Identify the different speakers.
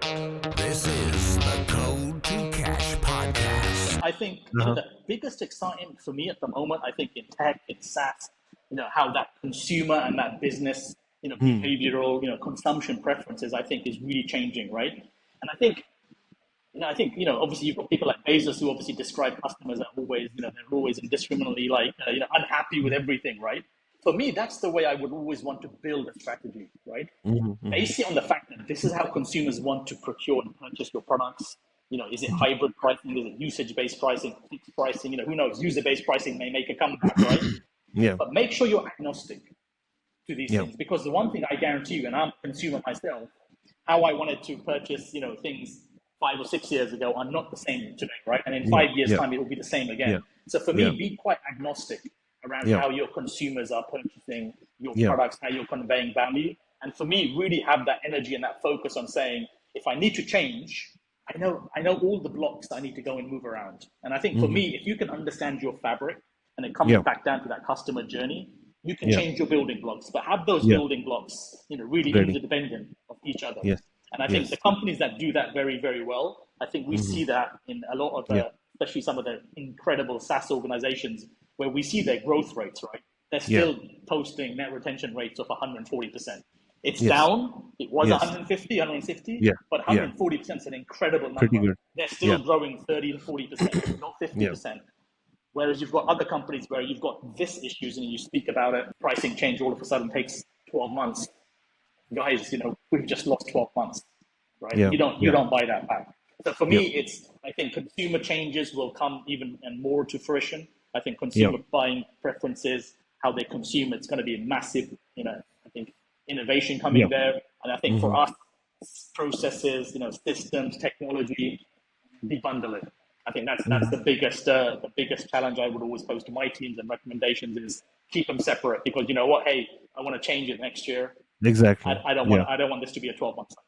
Speaker 1: This is the Code to Cash podcast.
Speaker 2: I think the biggest excitement for me at the moment, I think in tech, in SaaS, how that consumer and that business, behavioral, consumption preferences, I think is really changing, right? And I think, obviously you've got people like Bezos who obviously describe customers as always, they're always indiscriminately unhappy with everything, right? For me, that's the way I would always want to build a strategy, right? Based on the fact that this is how consumers want to procure and purchase your products. Is it hybrid pricing? Is it usage-based pricing, fixed pricing? Who knows? User-based pricing may make a comeback, right? But make sure you're agnostic to these things, because the one thing I guarantee you, and I'm a consumer myself, how I wanted to purchase, things 5 or 6 years ago are not the same today, right? And in 5 years' time, it will be the same again. So for me, be quite agnostic around how your consumers are purchasing your products, how you're conveying value. And for me, really have that energy and that focus on saying, if I need to change, I know all the blocks I need to go and move around. And I think for me, if you can understand your fabric, and it comes back down to that customer journey, you can change your building blocks, but have those building blocks, really interdependent of each other. And I think the companies that do that very, very well, I think we see that in a lot of especially some of the incredible SaaS organizations where we see their growth rates, right? They're still posting net retention rates of 140%. It's down. It was 150, 160, but 140% is an incredible number.
Speaker 3: Pretty good.
Speaker 2: They're still growing 30 to 40%, not 50%. Whereas you've got other companies where you've got this issues and you speak about it, pricing change all of a sudden takes 12 months. Guys, we've just lost 12 months, right? You don't buy that back. So for me, I think consumer changes will come even and more to fruition. I think consumer buying preferences, how they consume, it's going to be a massive, I think, innovation coming there. And I think for us, processes, systems, technology, debundle it. I think that's the biggest challenge I would always pose to my teams, and recommendations is keep them separate, because you know what? Hey, I want to change it next year.
Speaker 3: Exactly.
Speaker 2: I don't want this to be a 12-month cycle.